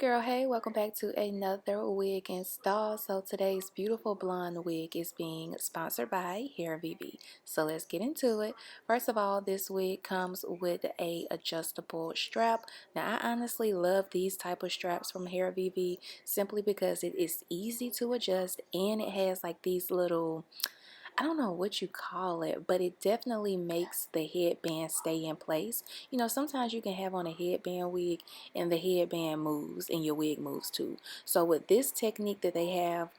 girl, hey, welcome back to another wig install. So today's beautiful blonde wig is being sponsored by HairVivi. So let's get into it. First of all, this wig comes with a adjustable strap. Now I honestly love these type of straps from HairVivi simply because it is easy to adjust and it has like these little, I don't know what you call it, but it definitely makes the headband stay in place. You know, sometimes you can have on a headband wig and the headband moves and your wig moves too. So with this technique that they have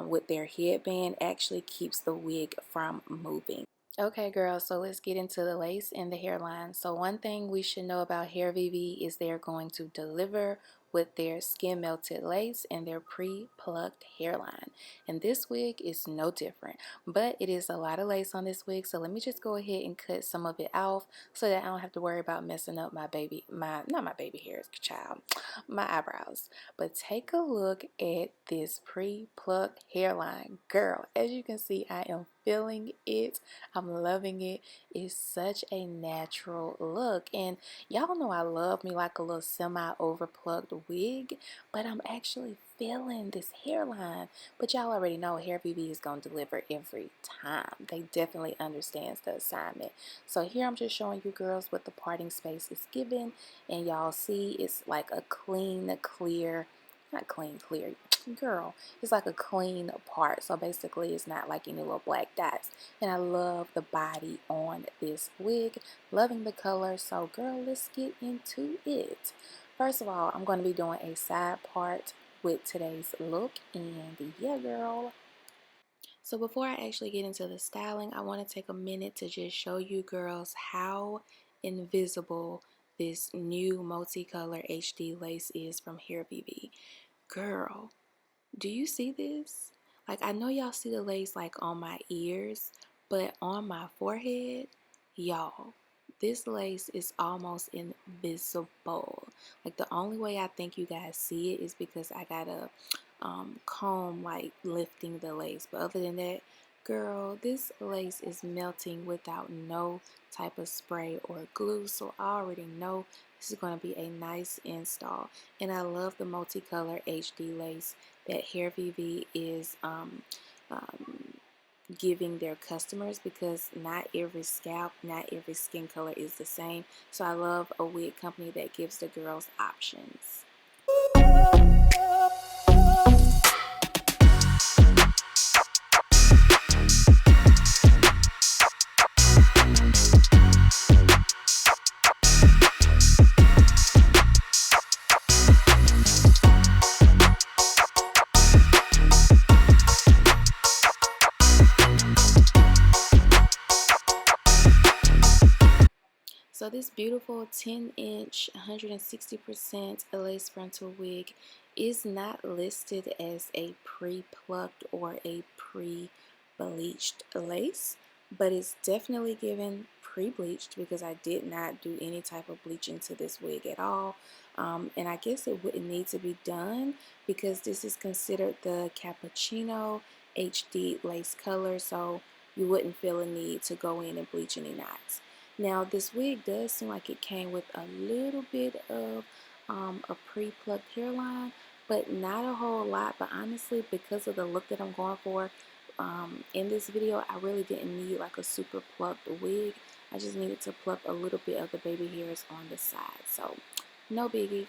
with their headband, actually keeps the wig from moving. Okay, girls, so let's get into the lace and the hairline. So one thing we should know about HairVivi is they're going to deliver with their skin melted lace and their pre-plucked hairline. And this wig is no different, but it is a lot of lace on this wig. So let me just go ahead and cut some of it off so that I don't have to worry about messing up not my baby hairs, child, my eyebrows. But take a look at this pre-plucked hairline. Girl, as you can see, I am feeling it. I'm loving it. It's such a natural look, and y'all know I love me like a little semi overplucked wig, but I'm actually feeling this hairline. But y'all already know HairVivi is going to deliver every time. They definitely understands the assignment. So here I'm just showing you girls what the parting space is given, and y'all see it's like a clean, clear, not clean, clear, girl, it's like a clean part. So basically it's not like any little black dots. And I love the body on this wig, loving the color. So girl, let's get into it. First of all, I'm going to be doing a side part with today's look, and yeah girl. So before I actually get into the styling, I want to take a minute to just show you girls how invisible this new multicolor HD lace is from HairVivi. Girl, do you see this? Like, I know y'all see the lace like on my ears, but on my forehead, y'all, this lace is almost invisible. Like, the only way I think you guys see it is because I got a comb like lifting the lace. But other than that, girl, this lace is melting without no type of spray or glue. So I already know this is going to be a nice install. And I love the multicolor HD lace that HairVivi is giving their customers, because not every scalp, not every skin color is the same. So I love a wig company that gives the girls options. So this beautiful 10-inch, 160% lace frontal wig is not listed as a pre-plucked or a pre-bleached lace, but it's definitely given pre-bleached because I did not do any type of bleaching to this wig at all. And I guess it wouldn't need to be done because this is considered the cappuccino HD lace color, so you wouldn't feel a need to go in and bleach any knots. Now this wig does seem like it came with a little bit of a pre-plucked hairline, but not a whole lot. But honestly, because of the look that I'm going for in this video, I really didn't need like a super plucked wig. I just needed to pluck a little bit of the baby hairs on the side. So no biggie.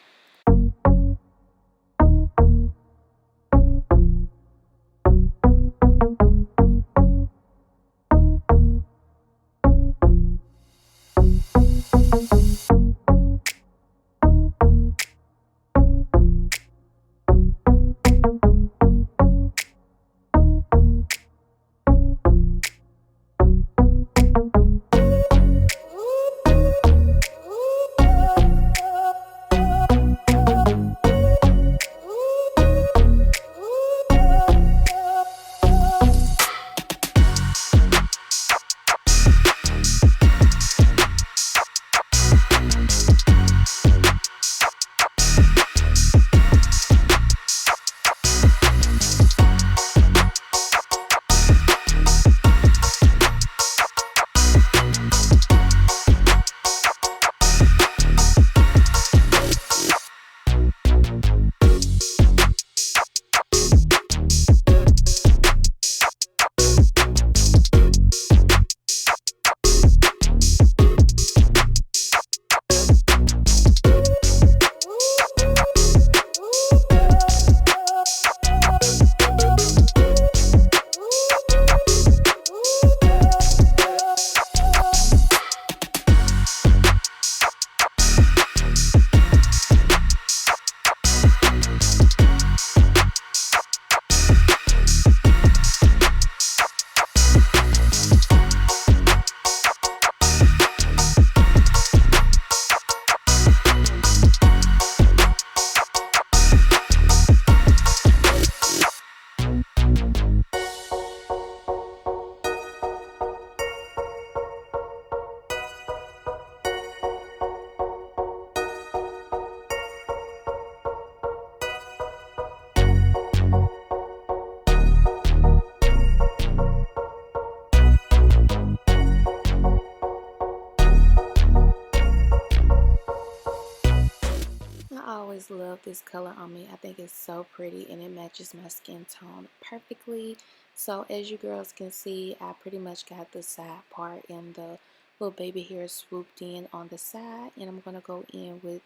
love this color on me. I think it's so pretty and it matches my skin tone perfectly. So as you girls can see, I pretty much got the side part and the little baby hair swooped in on the side, and I'm going to go in with,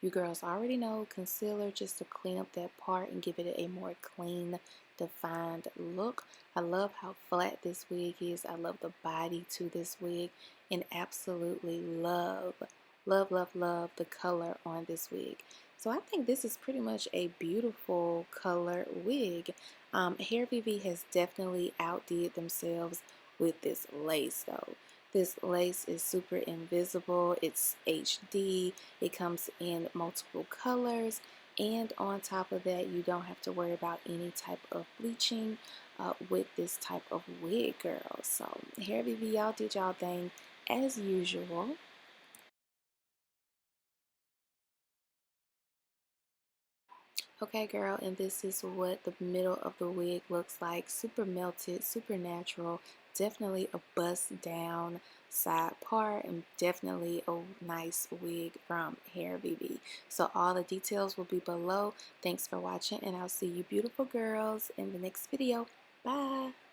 you girls already know, concealer just to clean up that part and give it a more clean, defined look. I love how flat this wig is. I love the body to this wig, and absolutely love the color on this wig. So I think this is pretty much a beautiful color wig. HairVivi has definitely outdid themselves with this lace though. This lace is super invisible, it's HD, it comes in multiple colors, and on top of that, you don't have to worry about any type of bleaching with this type of wig, girl. So, HairVivi, y'all did y'all thing as usual. Okay, girl, and this is what the middle of the wig looks like. Super melted, super natural. Definitely a bust down side part, and definitely a nice wig from HairVivi. So all the details will be below. Thanks for watching, and I'll see you beautiful girls in the next video. Bye!